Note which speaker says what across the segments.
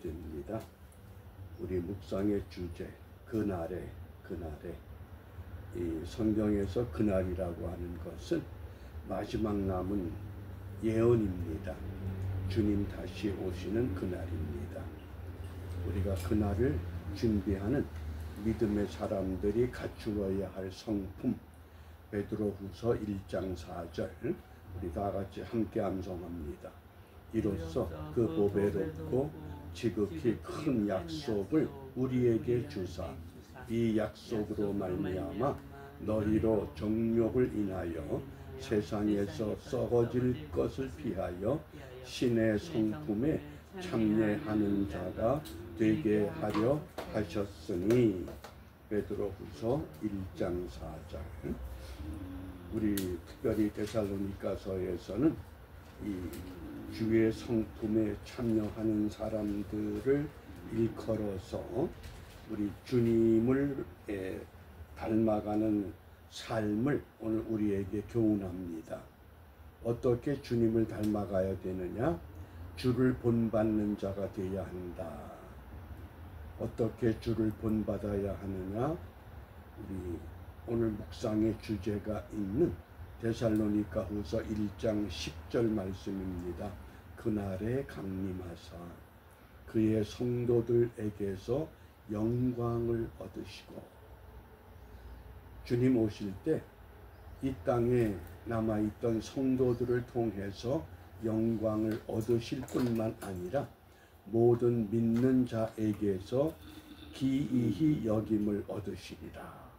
Speaker 1: 됩니다. 우리 묵상의 주제 그날에 이 성경에서 그날이라고 하는 것은 마지막 남은 예언입니다. 주님 다시 오시는 그날입니다. 우리가 그날을 준비하는 믿음의 사람들이 갖추어야 할 성품, 베드로후서 1장 4절 우리 다 같이 함께 암송합니다. 이로써 그 보배롭고 지극히 큰 약속을 우리에게 주사 이 약속으로 말미암아 너희로 정욕을 인하여 세상에서 썩어질 것을 피하여 신의 성품에 참여하는 자가 되게 하려 하셨으니. 베드로후서 1장 4절. 우리 특별히 데살로니가서에서는 이 주의 성품에 참여하는 사람들을 일컬어서 우리 주님을 닮아가는 삶을 오늘 우리에게 교훈합니다. 어떻게 주님을 닮아가야 되느냐? 주를 본받는 자가 되어야 한다. 어떻게 주를 본받아야 하느냐? 우리 오늘 묵상의 주제가 있는 데살로니가후서 1장 10절 말씀입니다. 그날에 강림하사 그의 성도들에게서 영광을 얻으시고. 주님 오실 때 이 땅에 남아있던 성도들을 통해서 영광을 얻으실 뿐만 아니라 모든 믿는 자에게서 기이히 여김을 얻으시리라.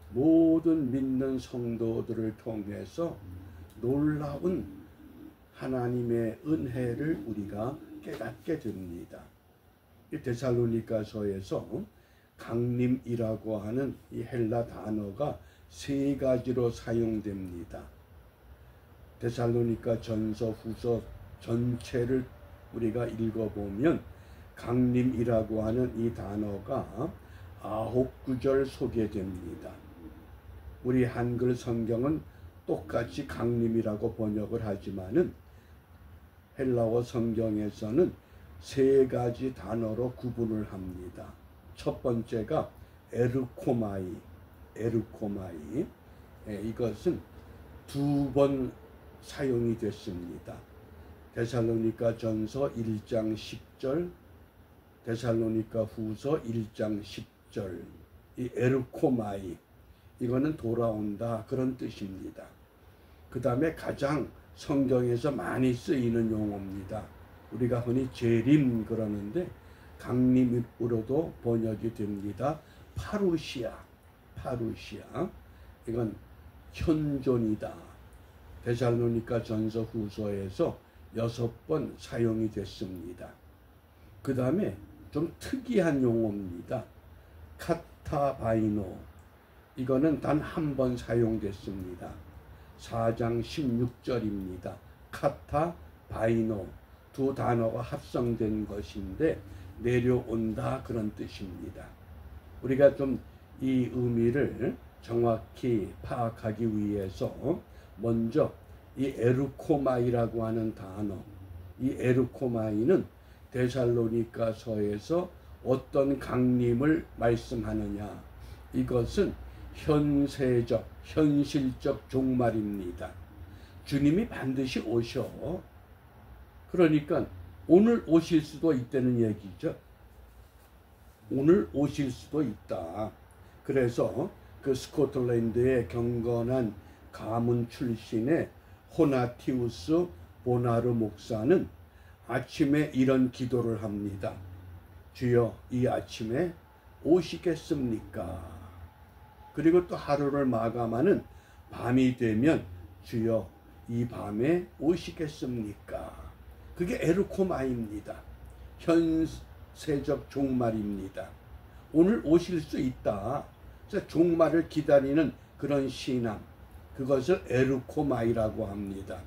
Speaker 1: 모든 믿는 성도들을 통해서 놀라운 하나님의 은혜를 우리가 깨닫게 됩니다. 이 데살로니가서에서 강림이라고 하는 이 헬라 단어가 세 가지로 사용됩니다. 데살로니가 전서 후서 전체를 우리가 읽어보면 강림이라고 하는 이 단어가 9구절 소개됩니다. 우리 한글 성경은 똑같이 강림이라고 번역을 하지만은 헬라어 성경에서는 세 가지 단어로 구분을 합니다. 첫 번째가 에르코마이. 이것은 2번 사용이 됐습니다. 데살로니가 전서 1장 10절, 데살로니가 후서 1장 10절. 이 에르코마이, 이거는 돌아온다, 그런 뜻입니다. 그 다음에 가장 성경에서 많이 쓰이는 용어입니다. 우리가 흔히 재림 그러는데 강림으로도 번역이 됩니다. 파루시아. 이건 현존이다. 데살로니가 전서 후서에서 6번 사용이 됐습니다. 그 다음에 좀 특이한 용어입니다. 카타바이노. 이거는 단 한 번 사용됐습니다. 4장 16절입니다. 카타바이노. 두 단어가 합성된 것인데 내려온다, 그런 뜻입니다. 우리가 좀 이 의미를 정확히 파악하기 위해서 먼저 이 에르코마이라고 하는 단어, 이 에르코마이는 데살로니가서에서 어떤 강림을 말씀하느냐? 이것은 현세적, 현실적 종말입니다. 주님이 반드시 오셔. 그러니까 오늘 오실 수도 있다는 얘기죠. 오늘 오실 수도 있다. 그래서 그 스코틀랜드의 경건한 가문 출신의 호나티우스 보나르 목사는 아침에 이런 기도를 합니다. 주여, 이 아침에 오시겠습니까? 그리고 또 하루를 마감하는 밤이 되면 주여, 이 밤에 오시겠습니까? 그게 에르코마입니다. 현세적 종말입니다. 오늘 오실 수 있다. 종말을 기다리는 그런 신앙, 그것을 에르코마이라고 합니다.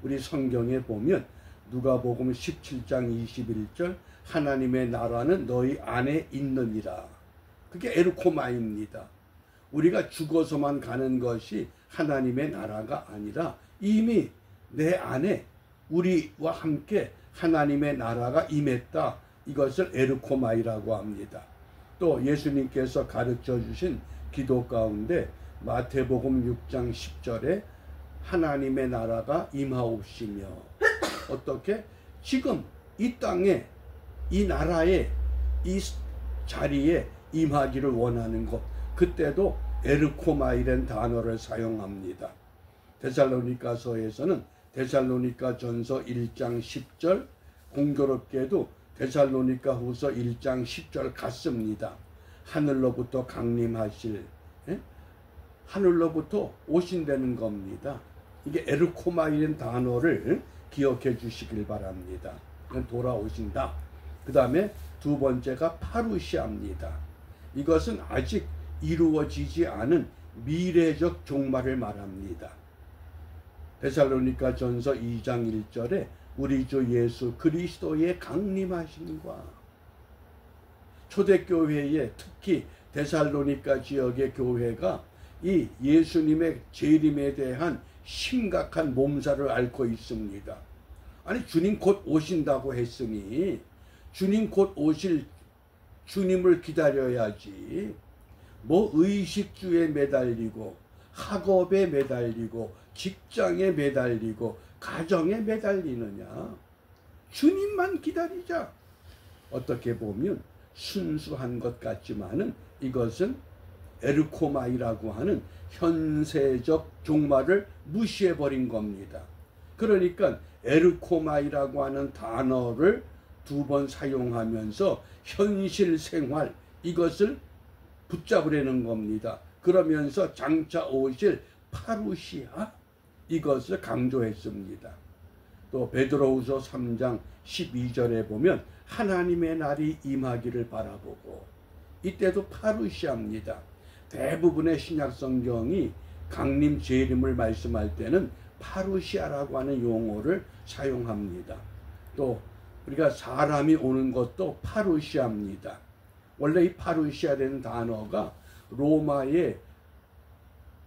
Speaker 1: 우리 성경에 보면 누가복음 17장 21절 하나님의 나라는 너희 안에 있느니라. 그게 에르코마입니다. 우리가 죽어서만 가는 것이 하나님의 나라가 아니라 이미 내 안에 우리와 함께 하나님의 나라가 임했다. 이것을 에르코마이라고 합니다. 또 예수님께서 가르쳐 주신 기도 가운데 마태복음 6장 10절에 하나님의 나라가 임하옵시며, 어떻게? 지금 이 땅에, 이 나라에, 이 자리에 임하기를 원하는 것, 그때도 에르코마이라는 단어를 사용합니다. 데살로니가서에서는 데살로니가전서 1장 10절, 공교롭게도 데살로니가후서 1장 10절 같습니다. 하늘로부터 강림하실, 하늘로부터 오신다는 겁니다. 이게 에르코마이라는 단어를 기억해 주시길 바랍니다. 돌아오신다. 그 다음에 두 번째가 파루시아입니다. 이것은 아직 이루어지지 않은 미래적 종말을 말합니다. 데살로니가전서 2장 1절에 우리 주 예수 그리스도의 강림하심과, 초대교회에 특히 데살로니가 지역의 교회가 이 예수님의 재림에 대한 심각한 몸살을 앓고 있습니다. 아니, 주님 곧 오신다고 했으니 주님 곧 오실 주님을 기다려야지, 뭐 의식주에 매달리고 학업에 매달리고 직장에 매달리고 가정에 매달리느냐. 주님만 기다리자. 어떻게 보면 순수한 것 같지만은 이것은 에르코마이라고 하는 현세적 종말을 무시해버린 겁니다. 그러니까 에르코마이라고 하는 단어를 두 번 사용하면서 현실 생활, 이것을 붙잡으려는 겁니다. 그러면서 장차 오실 파루시아, 이것을 강조했습니다. 또 베드로후서 3장 12절에 보면 하나님의 날이 임하기를 바라보고, 이때도 파루시아입니다. 대부분의 신약 성경이 강림 재림을 말씀할 때는 파루시아라고 하는 용어를 사용합니다. 또 우리가 사람이 오는 것도 파루시아입니다. 원래 이 파루시아라는 단어가 로마의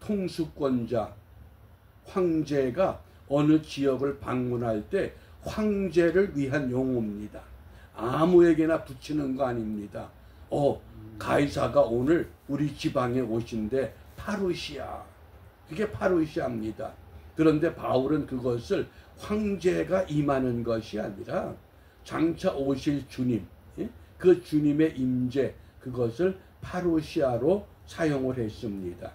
Speaker 1: 통수권자 황제가 어느 지역을 방문할 때 황제를 위한 용어입니다. 아무에게나 붙이는 거 아닙니다. 가이사가 오늘 우리 지방에 오신대, 파루시아. 그게 파루시아입니다. 그런데 바울은 그것을 황제가 임하는 것이 아니라 장차 오실 주님, 그 주님의 임재, 그것을 파루시아로 사용을 했습니다.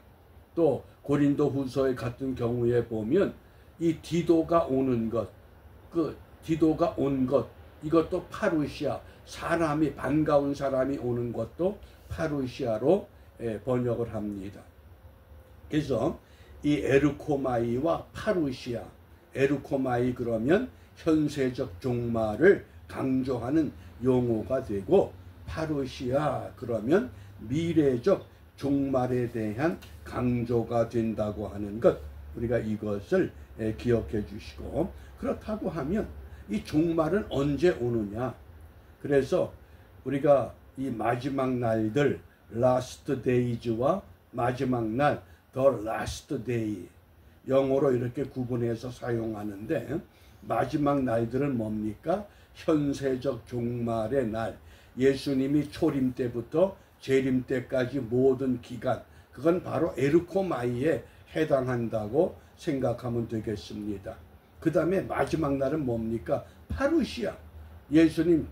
Speaker 1: 또 고린도 후서의 같은 경우에 보면 이 디도가 오는 것, 그 디도가 온 것, 이것도 파루시아, 사람이, 반가운 사람이 오는 것도 파루시아로 번역을 합니다. 그래서 이 에르코마이와 파루시아, 에르코마이 그러면 현세적 종말을 강조하는 용어가 되고, 파루시아 그러면 미래적 종말에 대한 강조가 된다고 하는 것, 우리가 이것을 기억해 주시고, 그렇다고 하면 이 종말은 언제 오느냐. 그래서 우리가 이 마지막 날들, last days와 마지막 날, the last day, 영어로 이렇게 구분해서 사용하는데, 마지막 날들은 뭡니까? 현세적 종말의 날, 예수님이 초림 때부터 재림 때까지 모든 기간, 그건 바로 에르코마이에 해당한다고 생각하면 되겠습니다. 그 다음에 마지막 날은 뭡니까? 파루시아, 예수님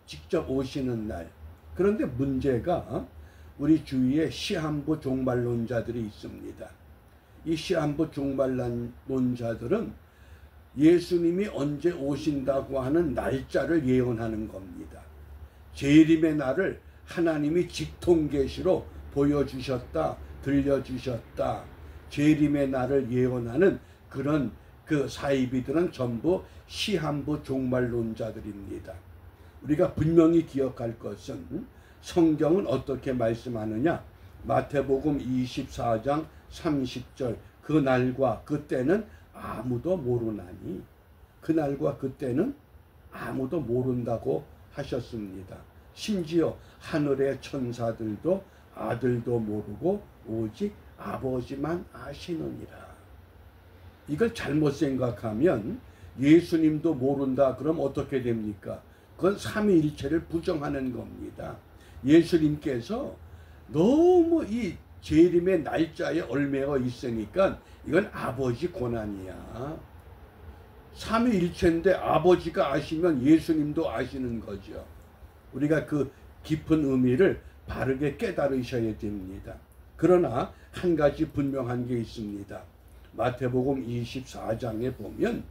Speaker 1: 직접 오시는 날. 그런데 문제가 우리 주위에 시한부 종말론자들이 있습니다. 이 시한부 종말론자들은 예수님이 언제 오신다고 하는 날짜를 예언하는 겁니다. 재림의 날을 하나님이 직통계시로 보여주셨다, 들려주셨다. 재림의 날을 예언하는 그런 그 사이비들은 전부 시한부 종말론자들입니다. 우리가 분명히 기억할 것은 성경은 어떻게 말씀하느냐. 마태복음 24장 30절, 그 날과 그때는 아무도 모르나니, 그날과 그때는 아무도 모른다고 하셨습니다. 심지어 하늘의 천사들도 아들도 모르고 오직 아버지만 아시느니라. 이걸 잘못 생각하면 예수님도 모른다 그럼 어떻게 됩니까? 그건 삼위일체를 부정하는 겁니다. 예수님께서 너무 이 재림의 날짜에 얽매여 있으니까 이건 아버지 고난이야. 삼위일체인데 아버지가 아시면 예수님도 아시는 거죠. 우리가 그 깊은 의미를 바르게 깨달으셔야 됩니다. 그러나 한 가지 분명한 게 있습니다. 마태복음 24장에 보면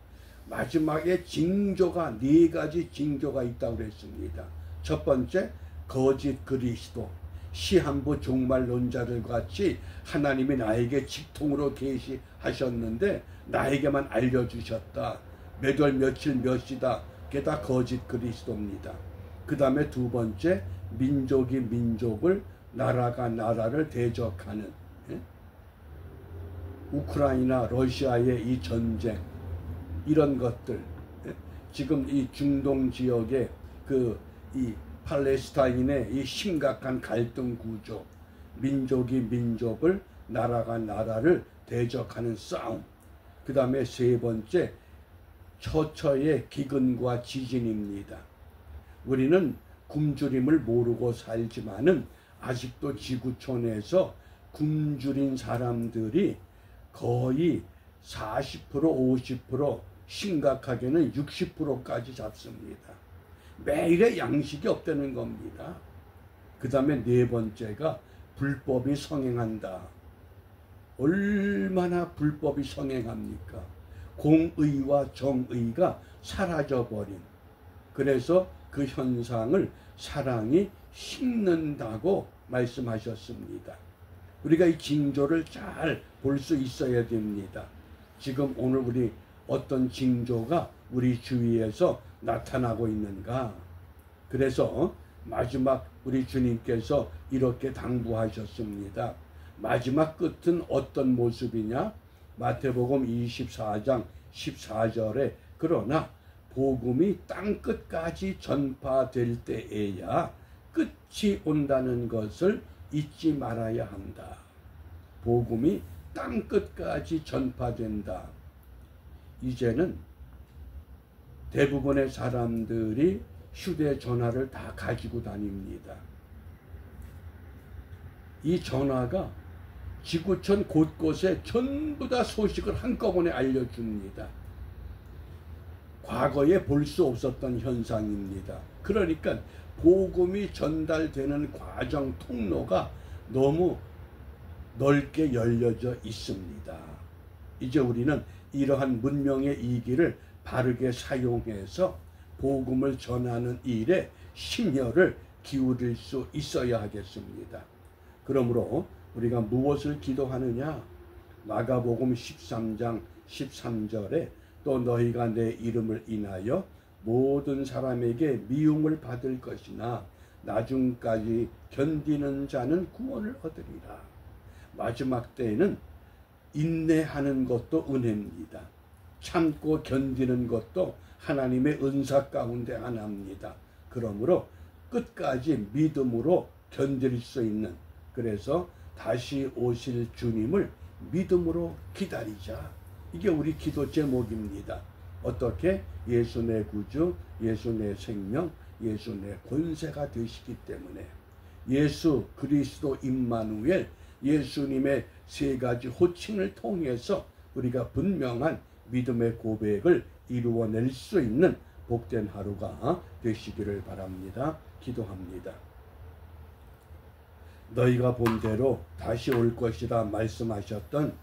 Speaker 1: 마지막에 징조가, 4가지 징조가 있다고 그랬습니다. 첫 번째, 거짓 그리스도, 시한부 종말론자들 같이 하나님이 나에게 직통으로 계시하셨는데 나에게만 알려주셨다. 몇 월 며칠 몇 시다. 그게 다 거짓 그리스도입니다. 그 다음에 두 번째, 민족이 민족을, 나라가 나라를 대적하는, 우크라이나 러시아의 이 전쟁, 이런 것들, 지금 이 중동 지역의 이 팔레스타인의 이 심각한 갈등 구조, 민족이 민족을, 나라가 나라를 대적하는 싸움. 그 다음에 세 번째, 처처의 기근과 지진입니다. 우리는 굶주림을 모르고 살지만은 아직도 지구촌에서 굶주린 사람들이 거의 40%, 50%, 심각하게는 60%까지 잡습니다. 매일의 양식이 없다는 겁니다. 그 다음에 네 번째가 불법이 성행한다. 얼마나 불법이 성행합니까? 공의와 정의가 사라져버린, 그래서 그 현상을 사랑이 식는다고 말씀하셨습니다. 우리가 이 징조를 잘 볼 수 있어야 됩니다. 지금 오늘 우리 어떤 징조가 우리 주위에서 나타나고 있는가? 그래서 마지막 우리 주님께서 이렇게 당부하셨습니다. 마지막 끝은 어떤 모습이냐? 마태복음 24장 14절에 그러나 복음이 땅끝까지 전파될 때에야 끝이 온다는 것을 잊지 말아야 한다. 복음이 땅끝까지 전파된다. 이제는 대부분의 사람들이 휴대전화를 다 가지고 다닙니다. 이 전화가 지구촌 곳곳에 전부 다 소식을 한꺼번에 알려줍니다. 과거에 볼 수 없었던 현상입니다. 그러니까 복음이 전달되는 과정, 통로가 너무 넓게 열려져 있습니다. 이제 우리는 이러한 문명의 이기를 바르게 사용해서 복음을 전하는 일에 심혈을 기울일 수 있어야 하겠습니다. 그러므로 우리가 무엇을 기도하느냐? 마가복음 13장 13절에 또 너희가 내 이름을 인하여 모든 사람에게 미움을 받을 것이나 나중까지 견디는 자는 구원을 얻으리라. 마지막 때에는 인내하는 것도 은혜입니다. 참고 견디는 것도 하나님의 은사 가운데 하나입니다. 그러므로 끝까지 믿음으로 견딜 수 있는, 그래서 다시 오실 주님을 믿음으로 기다리자. 이게 우리 기도 제목입니다. 어떻게? 예수 내 구주, 예수 내 생명, 예수 내 권세가 되시기 때문에 예수 그리스도 임마누엘, 예수님의 세 가지 호칭을 통해서 우리가 분명한 믿음의 고백을 이루어낼 수 있는 복된 하루가 되시기를 바랍니다. 기도합니다. 너희가 본대로 다시 올 것이라 말씀하셨던